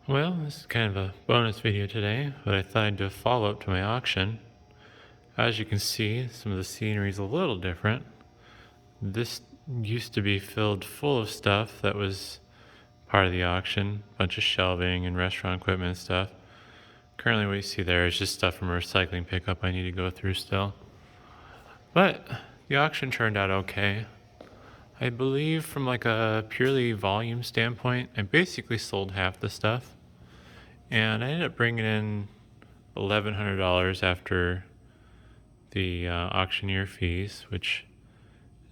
Well, this is kind of a bonus video today, but I thought I'd do a follow-up to my auction. As you can see, some of the scenery is a little different. This used to be filled full of stuff that was part of the auction, a bunch of shelving and restaurant equipment and stuff. Currently what you see there is just stuff from a recycling pickup I need to go through still. But the auction turned out okay. I believe from like a purely volume standpoint, I basically sold half the stuff. And I ended up bringing in $1,100 after the auctioneer fees, which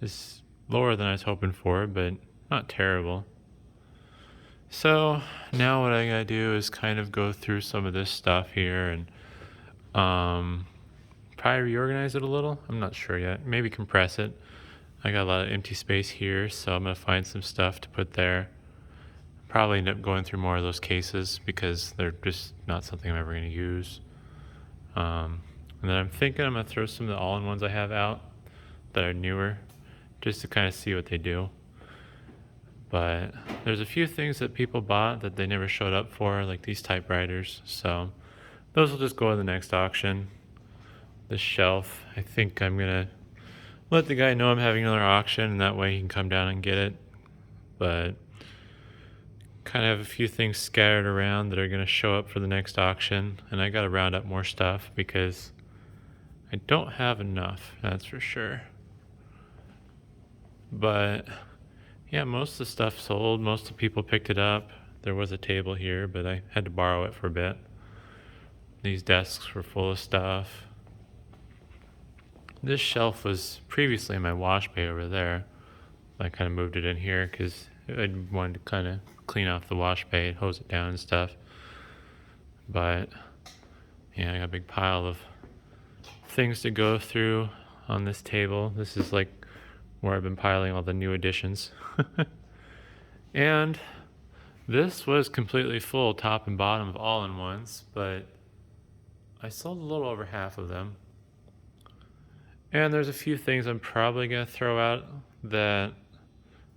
is lower than I was hoping for, but not terrible. So now what I gotta do is kind of go through some of this stuff here and probably reorganize it a little. I'm not sure yet. Maybe compress it. I got a lot of empty space here, so I'm gonna find some stuff to put there. Probably end up going through more of those cases because they're just not something I'm ever gonna use. And then I'm thinking I'm gonna throw some of the all-in-ones I have out that are newer, just to kind of see what they do. But there's a few things that people bought that they never showed up for, like these typewriters. So those will just go in the next auction. This shelf, I think I'm gonna let the guy know I'm having another auction, and that way he can come down and get it. But kind of have a few things scattered around that are gonna show up for the next auction, and I gotta round up more stuff because I don't have enough, that's for sure. But yeah, most of the stuff sold. Most of the people picked it up. There was a table here, but I had to borrow it for a bit. These desks were full of stuff. This shelf was previously in my wash bay over there. I kind of moved it in here because I wanted to kind of clean off the wash bay, hose it down and stuff. But yeah, I got a big pile of things to go through on this table. This is like where I've been piling all the new additions. And this was completely full, top and bottom, of all-in-ones, but I sold a little over half of them. And there's a few things I'm probably gonna throw out that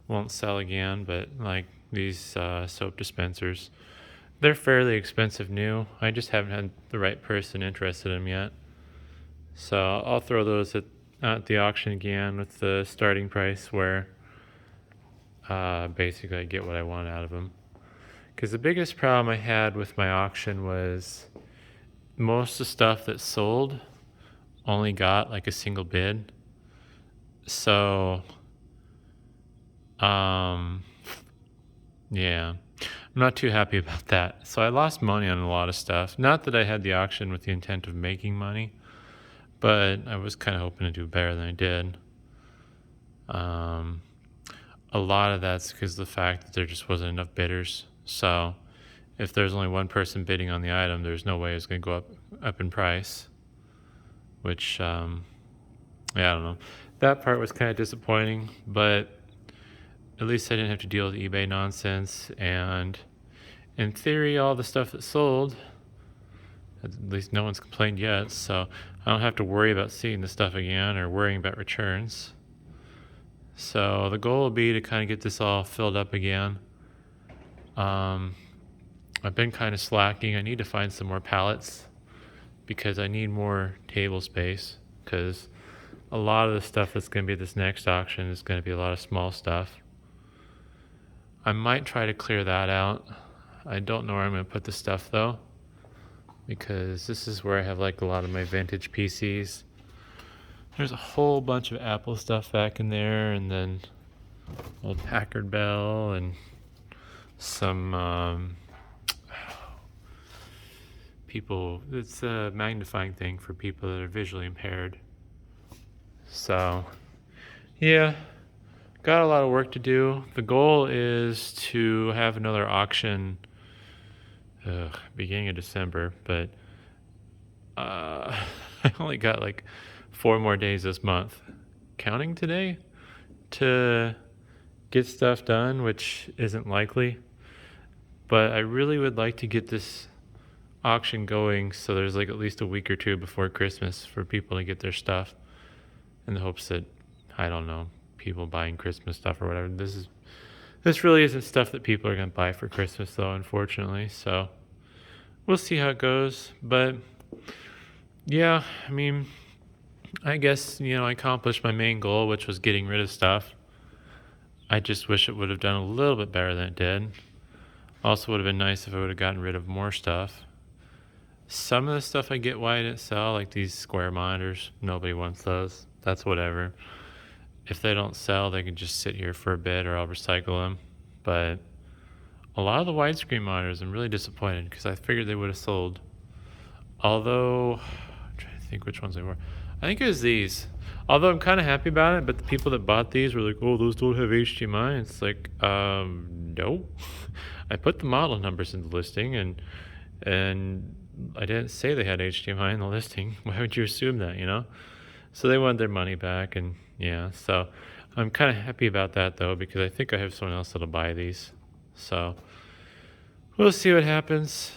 won't sell again, but like these soap dispensers. They're fairly expensive new. I just haven't had the right person interested in them yet. So I'll throw those at the auction again with the starting price where basically I get what I want out of them. Because the biggest problem I had with my auction was most of the stuff that sold only got like a single bid. So, yeah, I'm not too happy about that. So I lost money on a lot of stuff. Not that I had the auction with the intent of making money, but I was kind of hoping to do better than I did. A lot of that's because of the fact that there just wasn't enough bidders. So if there's only one person bidding on the item, there's no way it's going to go up in price, which, yeah, I don't know. That part was kind of disappointing, but at least I didn't have to deal with eBay nonsense. And in theory, all the stuff that sold, at least no one's complained yet, so I don't have to worry about seeing the stuff again or worrying about returns. So the goal will be to kind of get this all filled up again. I've been kind of slacking. I need to find some more pallets because I need more table space, because a lot of the stuff that's going to be this next auction is going to be a lot of small stuff. I might try to clear that out. I don't know where I'm going to put the stuff though, because this is where I have like a lot of my vintage PCs. There's a whole bunch of Apple stuff back in there, and then old Packard Bell and some people. It's a magnifying thing for people that are visually impaired. So yeah, got a lot of work to do. The goal is to have another auction beginning of December, but I only got like 4 more days this month, counting today, to get stuff done, which isn't likely. But I really would like to get this auction going so there's like at least a week or two before Christmas for people to get their stuff, in the hopes that, I don't know, people buying Christmas stuff or whatever. This is This really isn't stuff that people are going to buy for Christmas, though, unfortunately. So we'll see how it goes. But yeah, I mean, I guess, I accomplished my main goal, which was getting rid of stuff. I just wish it would have done a little bit better than it did. Also, would have been nice if I would have gotten rid of more stuff. Some of the stuff I get why I didn't sell, like these square monitors, nobody wants those. That's whatever. If they don't sell, they can just sit here for a bit or I'll recycle them. But a lot of the widescreen monitors, I'm really disappointed because I figured they would have sold. Although, I'm trying to think which ones they were. I think it was these. Although I'm kind of happy about it, but the people that bought these were like, "Oh, those don't have HDMI." It's like, no. I put the model numbers in the listing, and I didn't say they had HDMI in the listing. Why would you assume that, So they wanted their money back, and yeah. So I'm kind of happy about that though, because I think I have someone else that'll buy these. So we'll see what happens,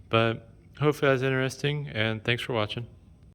but hopefully that's interesting, and thanks for watching.